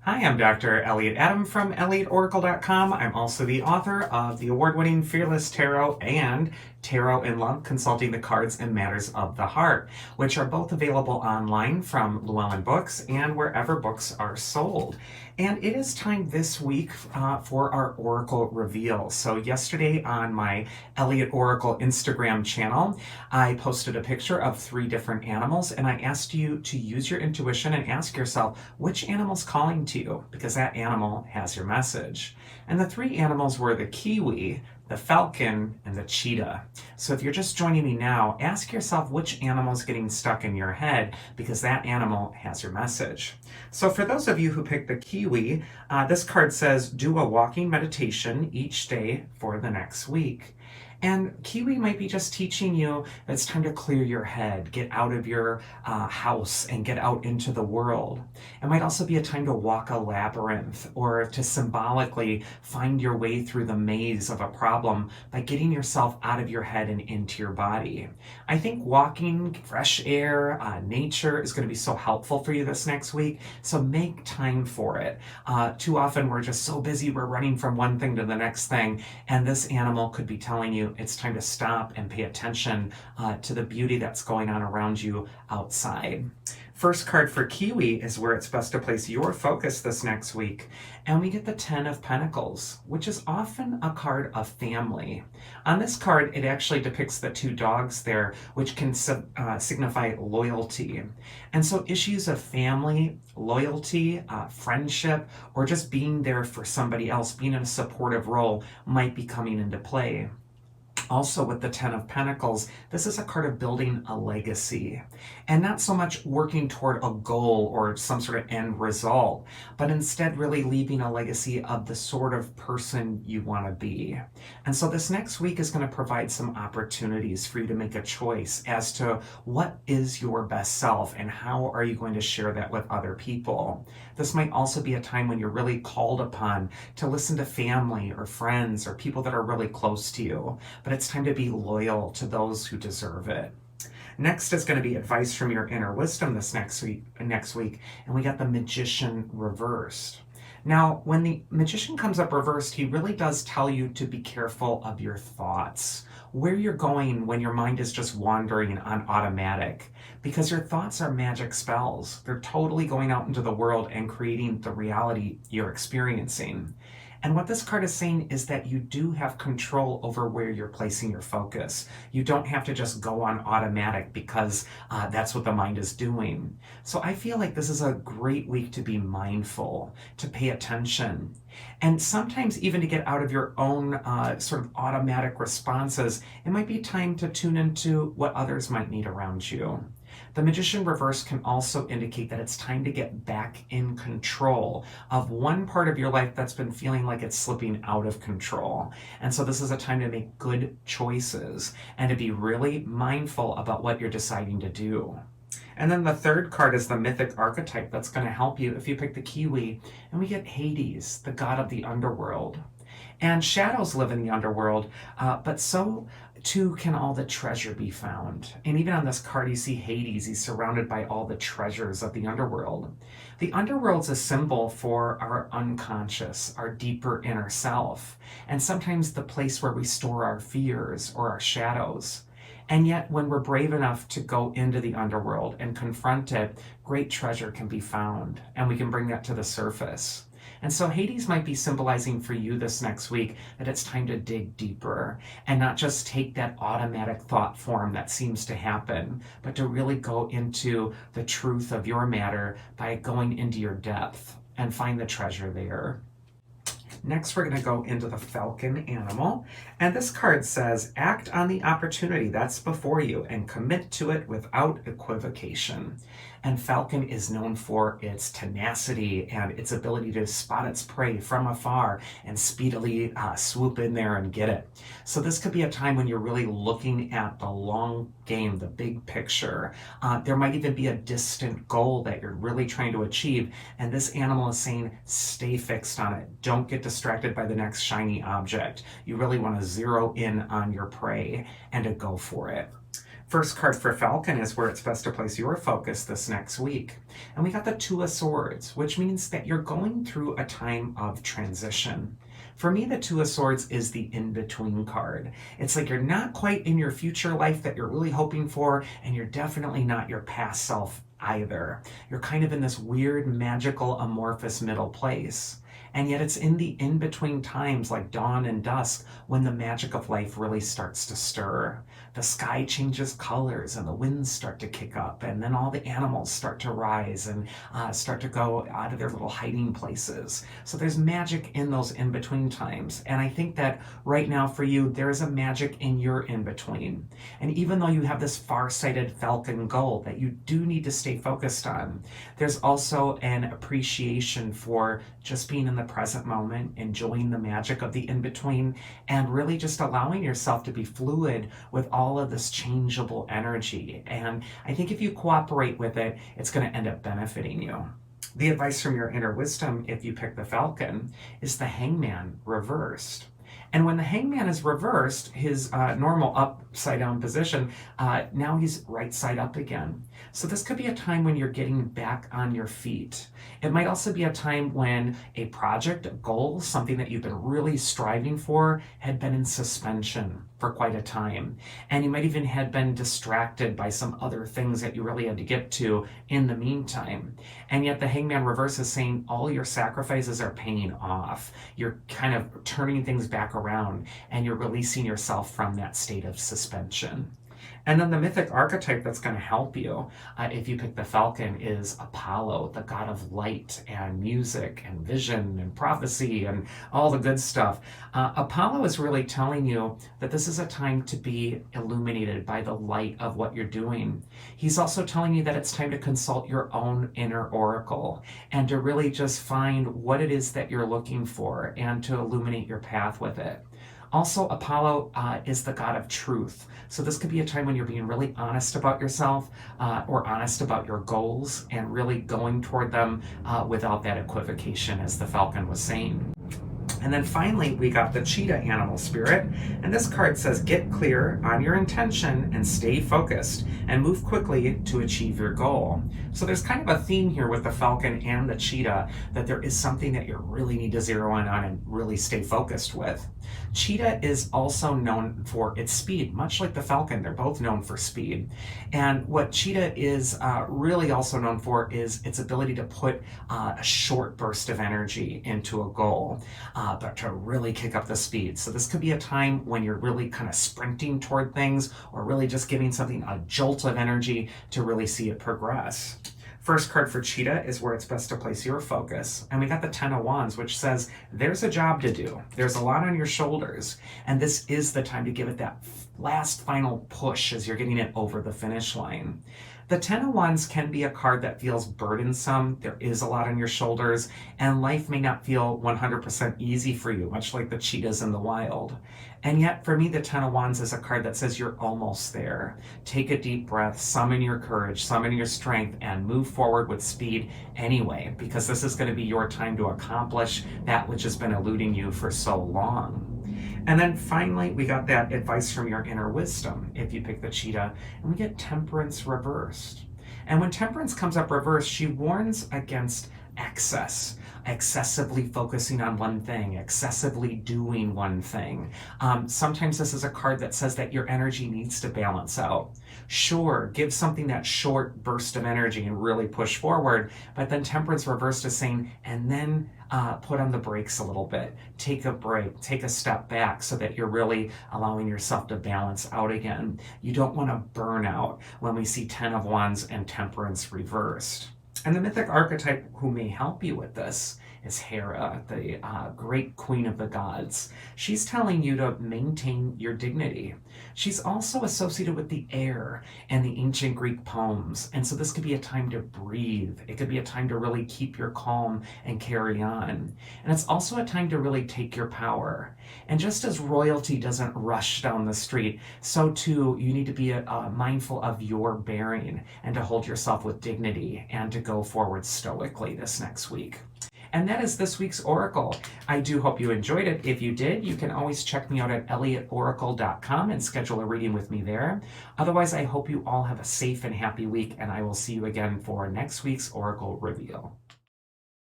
Hi, I'm Dr. Elliot Adam from ElliotOracle.com. I'm also the author of the award-winning Fearless Tarot and Tarot in Love, Consulting the Cards and Matters of the Heart, which are both available online from Llewellyn Books and wherever books are sold. And it is time this week for our Oracle reveal. So yesterday on my Elliot Oracle Instagram channel, I posted a picture of 3 different animals, and I asked you to use your intuition and ask yourself, which animal's calling to you? Because that animal has your message. And the 3 animals were the Kiwi, the Falcon, and the Cheetah. So if you're just joining me now, ask yourself which animal's getting stuck in your head, because that animal has your message. So for those of you who picked the Kiwi, this card says, do a walking meditation each day for the next week. And Kiwi might be just teaching you that it's time to clear your head, get out of your house and get out into the world. It might also be a time to walk a labyrinth, or to symbolically find your way through the maze of a problem by getting yourself out of your head and into your body. I think walking, fresh air, nature is going to be so helpful for you this next week, so make time for it. Too often we're just so busy, we're running from one thing to the next thing, and this animal could be telling you it's time to stop and pay attention to the beauty that's going on around you outside. First card for Kiwi is where it's best to place your focus this next week. And we get the 10 of Pentacles, which is often a card of family. On this card, it actually depicts the 2 dogs there, which can signify loyalty. And so issues of family, loyalty, friendship, or just being there for somebody else, being in a supportive role, might be coming into play. Also with the 10 of Pentacles, this is a card of building a legacy, and not so much working toward a goal or some sort of end result, but instead really leaving a legacy of the sort of person you want to be. And so this next week is going to provide some opportunities for you to make a choice as to what is your best self and how are you going to share that with other people. This might also be a time when you're really called upon to listen to family or friends or people that are really close to you, but it's time to be loyal to those who deserve it. Next is going to be advice from your inner wisdom this next week, and we got the Magician reversed. Now, when the Magician comes up reversed, he really does tell you to be careful of your thoughts, where you're going when your mind is just wandering on automatic, because your thoughts are magic spells. They're totally going out into the world and creating the reality you're experiencing. And what this card is saying is that you do have control over where you're placing your focus. You don't have to just go on automatic because that's what the mind is doing. So I feel like this is a great week to be mindful, to pay attention, and sometimes even to get out of your own sort of automatic responses. It might be time to tune into what others might need around you. The Magician reverse can also indicate that it's time to get back in control of one part of your life that's been feeling like it's slipping out of control. And so this is a time to make good choices and to be really mindful about what you're deciding to do. And then the third card is the mythic archetype that's going to help you if you pick the Kiwi. And we get Hades, the god of the underworld. And shadows live in the underworld, but so too can all the treasure be found. And even on this card, you see Hades. He's surrounded by all the treasures of the underworld. The underworld's a symbol for our unconscious, our deeper inner self, and sometimes the place where we store our fears or our shadows. And yet, when we're brave enough to go into the underworld and confront it, great treasure can be found, and we can bring that to the surface. And so Hades might be symbolizing for you this next week that it's time to dig deeper and not just take that automatic thought form that seems to happen, but to really go into the truth of your matter by going into your depth and find the treasure there. Next, we're going to go into the Falcon animal. And this card says, act on the opportunity that's before you and commit to it without equivocation. And Falcon is known for its tenacity and its ability to spot its prey from afar and speedily swoop in there and get it. So this could be a time when you're really looking at the long game, the big picture. There might even be a distant goal that you're really trying to achieve. And this animal is saying, stay fixed on it. Don't get distracted by the next shiny object. You really want to zero in on your prey and to go for it. First card for Falcon is where it's best to place your focus this next week. And we got the Two of Swords, which means that you're going through a time of transition. For me, the Two of Swords is the in-between card. It's like you're not quite in your future life that you're really hoping for, and you're definitely not your past self either. You're kind of in this weird, magical, amorphous middle place. And yet it's in the in-between times like dawn and dusk when the magic of life really starts to stir. The sky changes colors and the winds start to kick up, and then all the animals start to rise and start to go out of their little hiding places. So there's magic in those in-between times. And I think that right now for you, there is a magic in your in-between. And even though you have this far-sighted Falcon goal that you do need to stay focused on, there's also an appreciation for just being in the present moment, enjoying the magic of the in-between, and really just allowing yourself to be fluid with all of this changeable energy. And I think if you cooperate with it, it's going to end up benefiting you. The advice from your inner wisdom, if you pick the Falcon, is the Hangman reversed. And when the Hangman is reversed, his normal upside down position, now he's right side up again. So this could be a time when you're getting back on your feet. It might also be a time when a project, a goal, something that you've been really striving for had been in suspension for quite a time. And you might even had been distracted by some other things that you really had to get to in the meantime. And yet the Hangman reverse is saying all your sacrifices are paying off. You're kind of turning things back around and you're releasing yourself from that state of suspension. And then the mythic archetype that's going to help you, if you pick the Falcon, is Apollo, the god of light and music and vision and prophecy and all the good stuff. Apollo is really telling you that this is a time to be illuminated by the light of what you're doing. He's also telling you that it's time to consult your own inner oracle and to really just find what it is that you're looking for and to illuminate your path with it. Also, Apollo is the god of truth. So this could be a time when you're being really honest about yourself or honest about your goals and really going toward them without that equivocation, as the Falcon was saying. And then finally, we got the Cheetah animal spirit. And this card says, get clear on your intention and stay focused and move quickly to achieve your goal. So there's kind of a theme here with the Falcon and the Cheetah that there is something that you really need to zero in on and really stay focused with. Cheetah is also known for its speed, much like the Falcon. They're both known for speed. And what Cheetah is really also known for is its ability to put a short burst of energy into a goal. But to really kick up the speed. So this could be a time when you're really kind of sprinting toward things or really just giving something a jolt of energy to really see it progress. First card for Cheetah is where it's best to place your focus. And we got the Ten of Wands, which says there's a job to do. There's a lot on your shoulders. And this is the time to give it that last final push as you're getting it over the finish line. The Ten of Wands can be a card that feels burdensome. There is a lot on your shoulders, and life may not feel 100% easy for you, much like the cheetahs in the wild. And yet, for me, the Ten of Wands is a card that says you're almost there. Take a deep breath, summon your courage, summon your strength, and move forward with speed anyway, because this is going to be your time to accomplish that which has been eluding you for so long. And then finally, we got that advice from your inner wisdom, if you pick the Cheetah, and we get Temperance reversed. And when Temperance comes up reversed, she warns against excess, excessively focusing on one thing, excessively doing one thing. Sometimes this is a card that says that your energy needs to balance out. Sure, give something that short burst of energy and really push forward, but then Temperance reversed is saying, and then put on the brakes a little bit. Take a break, take a step back so that you're really allowing yourself to balance out again. You don't want to burn out when we see Ten of Wands and Temperance reversed. And the mythic archetype who may help you with this is Hera, the great queen of the gods. She's telling you to maintain your dignity. She's also associated with the air and the ancient Greek poems. And so this could be a time to breathe. It could be a time to really keep your calm and carry on. And it's also a time to really take your power. And just as royalty doesn't rush down the street, so too you need to be mindful of your bearing and to hold yourself with dignity and to go forward stoically this next week. And that is this week's Oracle. I do hope you enjoyed it. If you did, you can always check me out at elliotoracle.com and schedule a reading with me there. Otherwise, I hope you all have a safe and happy week, and I will see you again for next week's Oracle reveal.